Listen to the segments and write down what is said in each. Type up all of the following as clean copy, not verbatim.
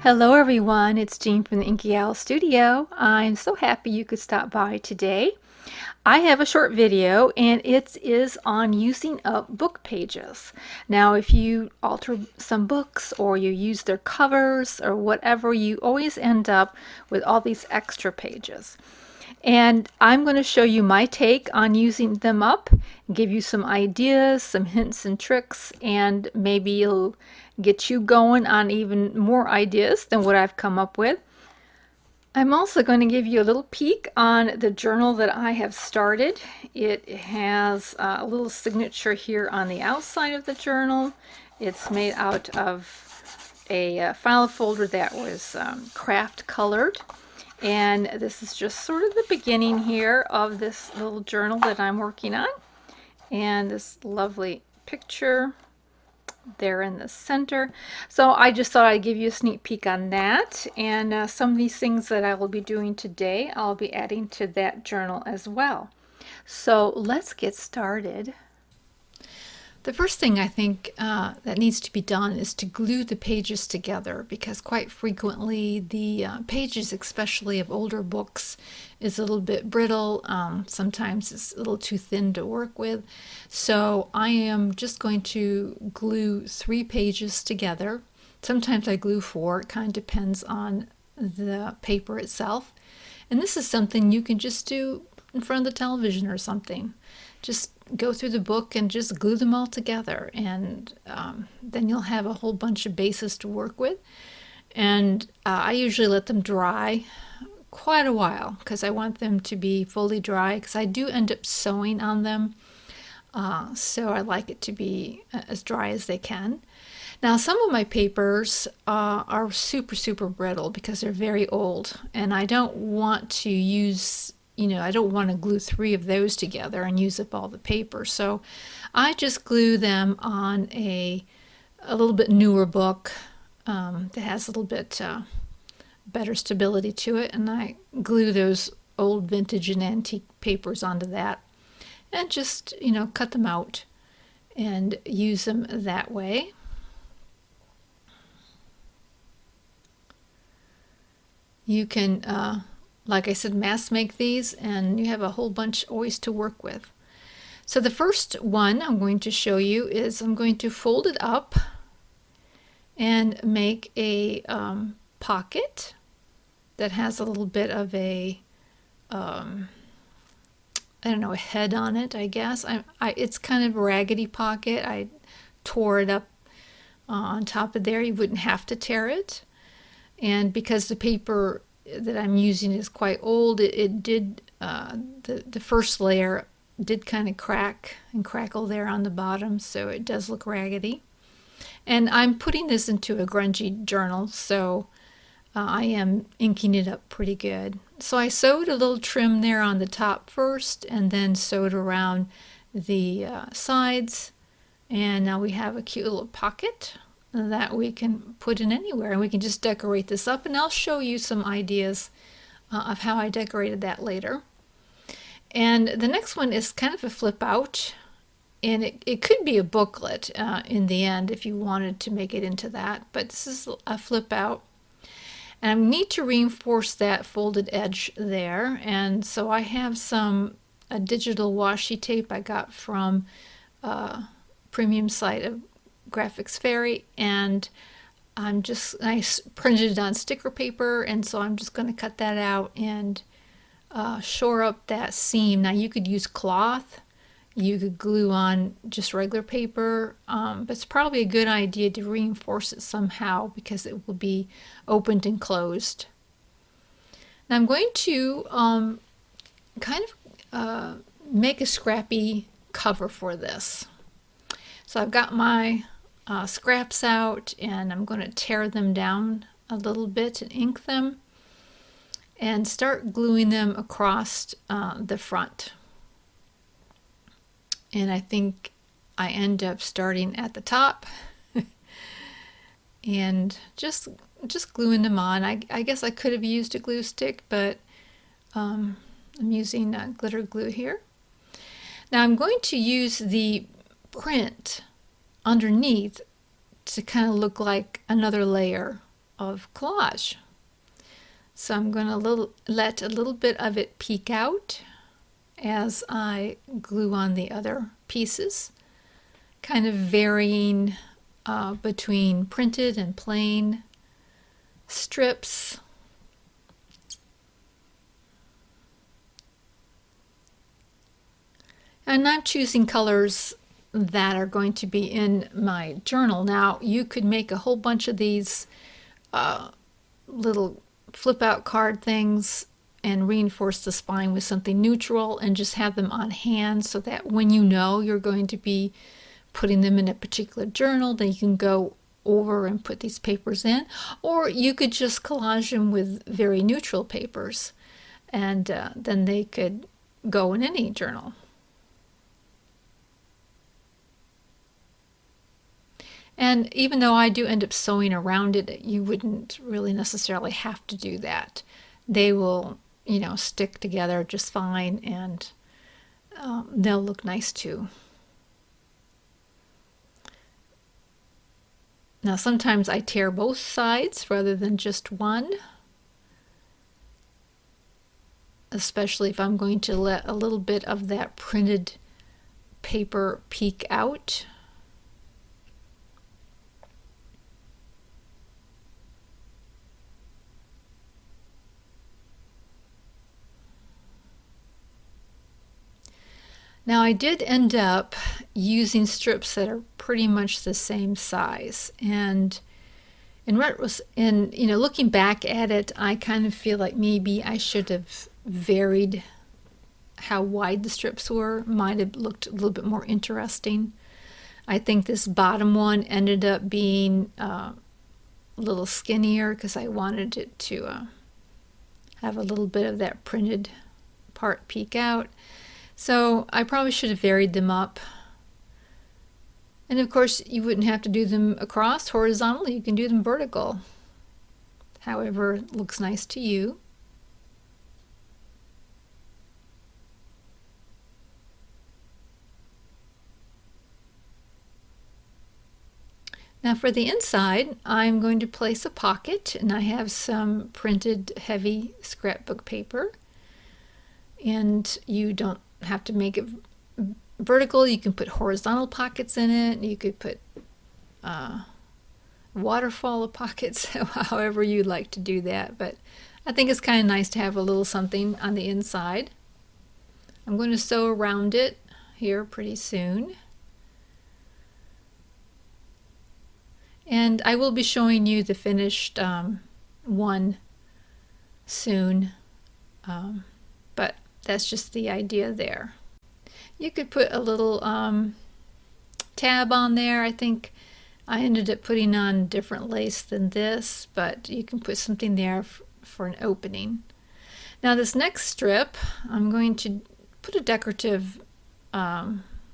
Hello everyone, it's Jean from the Inky Studio. I'm so happy you could stop by today. I have a short video and it is on using up book pages. Now if you alter some books or you use their covers or whatever, you always end up with all these extra pages. And I'm going to show you my take on using them up, give you some ideas, some hints and tricks, and maybe it'll get you going on even more ideas than what I've come up with. I'm also going to give you a little peek on the journal that I have started. It has a little signature here on the outside of the journal. It's made out of a file folder that was craft colored. And this is just sort of the beginning here of this little journal that I'm working on. And this lovely picture there in the center. So I just thought I'd give you a sneak peek on that. And some of these things that I will be doing today, I'll be adding to that journal as well. So let's get started. The first thing I think that needs to be done is to glue the pages together, because quite frequently the pages, especially of older books, is a little bit brittle. Sometimes it's a little too thin to work with. So I am just going to glue 3 pages together. Sometimes I glue 4. It kind of depends on the paper itself. And this is something you can just do in front of the television or something. Just go through the book and just glue them all together, and then you'll have a whole bunch of bases to work with. And I usually let them dry quite a while because I want them to be fully dry, because I do end up sewing on them, so I like it to be as dry as they can. Now some of my papers are super brittle because they're very old, and I don't want to use I don't want to glue 3 of those together and use up all the paper. So I just glue them on a little bit newer book that has a little bit better stability to it. And I glue those old vintage and antique papers onto that and just, cut them out and use them that way. You can like I said, mass make these, and you have a whole bunch always to work with. So the first one I'm going to show you is I'm going to fold it up and make a pocket that has a little bit of a I don't know, a head on it, I guess. It's kind of a raggedy pocket. I tore it up on top of there. You wouldn't have to tear it. And because the paper that I'm using is quite old, it did, the first layer did kind of crack and crackle there on the bottom, so it does look raggedy. And I'm putting this into a grungy journal, so I am inking it up pretty good. So I sewed a little trim there on the top first, and then sewed around the sides, and now we have a cute little pocket that we can put in anywhere, and we can just decorate this up, and I'll show you some ideas of how I decorated that later. And the next one is kind of a flip out, and it could be a booklet in the end if you wanted to make it into that, but this is a flip out. And I need to reinforce that folded edge there, and so I have some digital washi tape I got from premium site of Graphics Fairy, and I printed it on sticker paper, and so I'm just going to cut that out and shore up that seam. Now you could use cloth, you could glue on just regular paper, but it's probably a good idea to reinforce it somehow because it will be opened and closed. Now I'm going to kind of make a scrappy cover for this. So I've got my scraps out, and I'm going to tear them down a little bit and ink them and start gluing them across the front. And I think I end up starting at the top and just gluing them on. I guess I could have used a glue stick, but I'm using glitter glue here. Now I'm going to use the print underneath to kind of look like another layer of collage. So I'm going to let a little bit of it peek out as I glue on the other pieces, kind of varying between printed and plain strips. And I'm choosing colors that are going to be in my journal. Now, you could make a whole bunch of these little flip out card things and reinforce the spine with something neutral and just have them on hand so that when you know you're going to be putting them in a particular journal, then you can go over and put these papers in. Or you could just collage them with very neutral papers, and then they could go in any journal. And even though I do end up sewing around it, you wouldn't really necessarily have to do that. They will, stick together just fine, and they'll look nice too. Now sometimes I tear both sides rather than just one, especially if I'm going to let a little bit of that printed paper peek out. Now I did end up using strips that are pretty much the same size, and looking back at it, I kind of feel like maybe I should have varied how wide the strips were. Might have looked a little bit more interesting. I think this bottom one ended up being a little skinnier because I wanted it to have a little bit of that printed part peek out. So I probably should have varied them up. And of course, you wouldn't have to do them across horizontally. You can do them vertical. However, it looks nice to you. Now for the inside, I'm going to place a pocket, and I have some printed heavy scrapbook paper. And you don't have to make it vertical. You can put horizontal pockets in it. You could put waterfall of pockets, however you'd like to do that. But I think it's kind of nice to have a little something on the inside. I'm going to sew around it here pretty soon. And I will be showing you the finished one soon. But that's just the idea there. You could put a little tab on there. I think I ended up putting on different lace than this, but you can put something there for an opening. Now this next strip, I'm going to put a decorative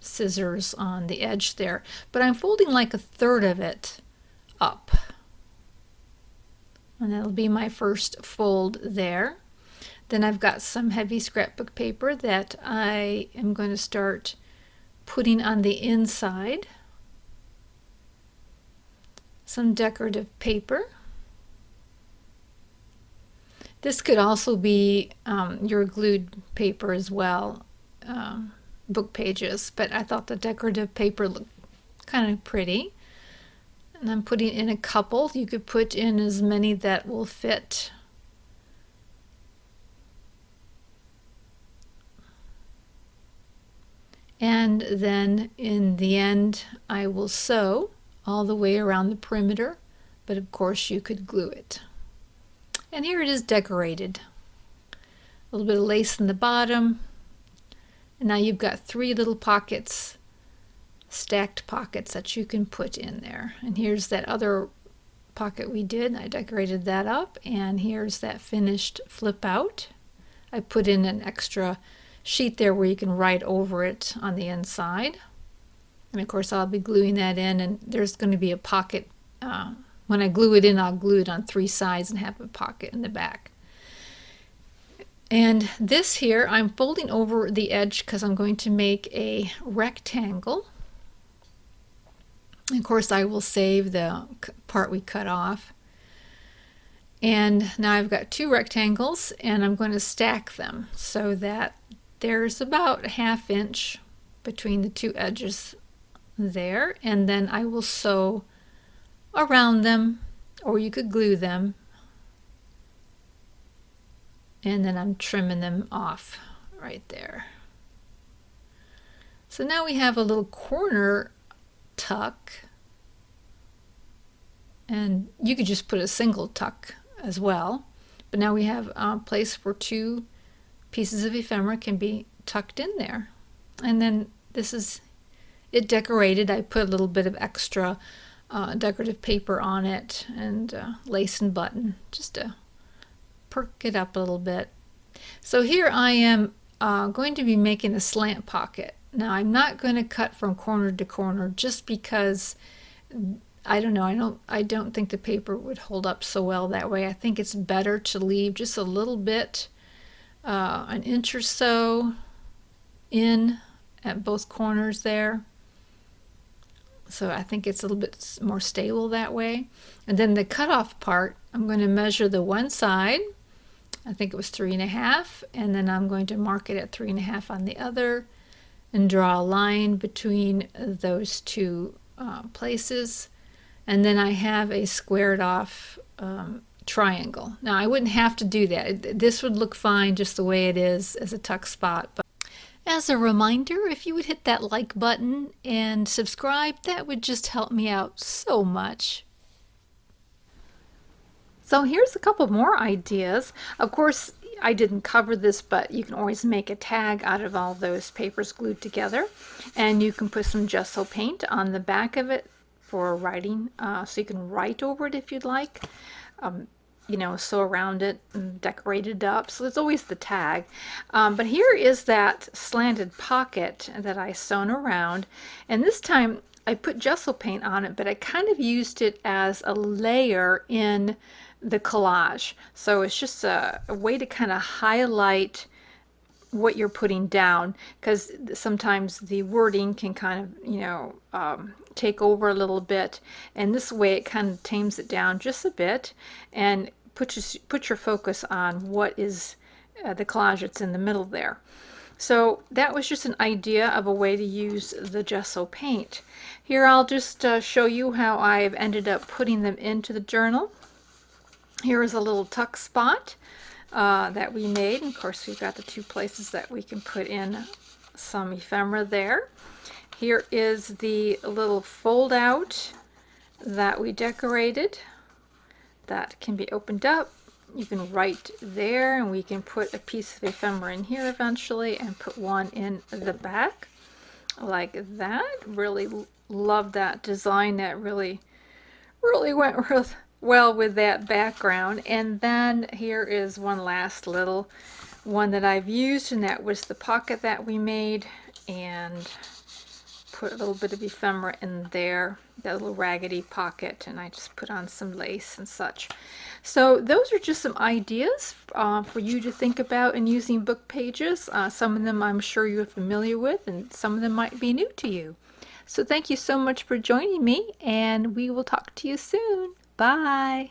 scissors on the edge there, but I'm folding like a third of it up. And that'll be my first fold there. Then I've got some heavy scrapbook paper that I am going to start putting on the inside. Some decorative paper. This could also be your glued paper as well, book pages, but I thought the decorative paper looked kind of pretty. And I'm putting in a couple. You could put in as many that will fit. And then in the end, I will sew all the way around the perimeter, but of course you could glue it. And here it is decorated. A little bit of lace in the bottom. And now you've got 3 little pockets, stacked pockets that you can put in there. And here's that other pocket we did. I decorated that up, and here's that finished flip out. I put in an extra sheet there where you can write over it on the inside. And of course I'll be gluing that in, and there's going to be a pocket. When I glue it in, I'll glue it on 3 sides and have a pocket in the back. And this here, I'm folding over the edge because I'm going to make a rectangle. And of course I will save the part we cut off. And now I've got two rectangles, and I'm going to stack them so that there's about a ½ inch between the two edges there, and then I will sew around them, or you could glue them, and then I'm trimming them off right there. So now we have a little corner tuck, and you could just put a single tuck as well, but now we have a place where two pieces of ephemera can be tucked in there. And then this is it decorated. I put a little bit of extra decorative paper on it, and lace and button, just to perk it up a little bit. So here I am going to be making a slant pocket. Now I'm not going to cut from corner to corner just because I don't know, I don't think the paper would hold up so well that way. I think it's better to leave just a little bit, an inch or so in at both corners there. So I think it's a little bit more stable that way. And then the cutoff part, I'm going to measure the one side. I think it was 3.5, and then I'm going to mark it at 3.5 on the other and draw a line between those two places. And then I have a squared off triangle. Now I wouldn't have to do that. This would look fine just the way it is as a tuck spot. But as a reminder, if you would hit that like button and subscribe, that would just help me out so much. So here's a couple more ideas. Of course, I didn't cover this, but you can always make a tag out of all those papers glued together. And you can put some gesso paint on the back of it for writing, so you can write over it if you'd like. You know, sew around it and decorate it up. So it's always the tag. But here is that slanted pocket that I sewn around. And this time I put gesso paint on it, but I kind of used it as a layer in the collage. So it's just a way to kind of highlight what you're putting down, because sometimes the wording can kind of, you know, take over a little bit, and this way it kind of tames it down just a bit and put your focus on what is the collage that's in the middle there. So that was just an idea of a way to use the gesso paint. Here I'll just show you how I've ended up putting them into the journal. Here is a little tuck spot that we made. And of course, we've got the two places that we can put in some ephemera there. Here is the little fold out that we decorated that can be opened up. You can write there, and we can put a piece of ephemera in here eventually and put one in the back like that. Really love that design. That really went real well with that background. And then here is one last little one that I've used, and that was the pocket that we made, and put a little bit of ephemera in there, that little raggedy pocket, and I just put on some lace and such. So those are just some ideas for you to think about in using book pages. Some of them I'm sure you're familiar with, and some of them might be new to you. So thank you so much for joining me, and we will talk to you soon. Bye.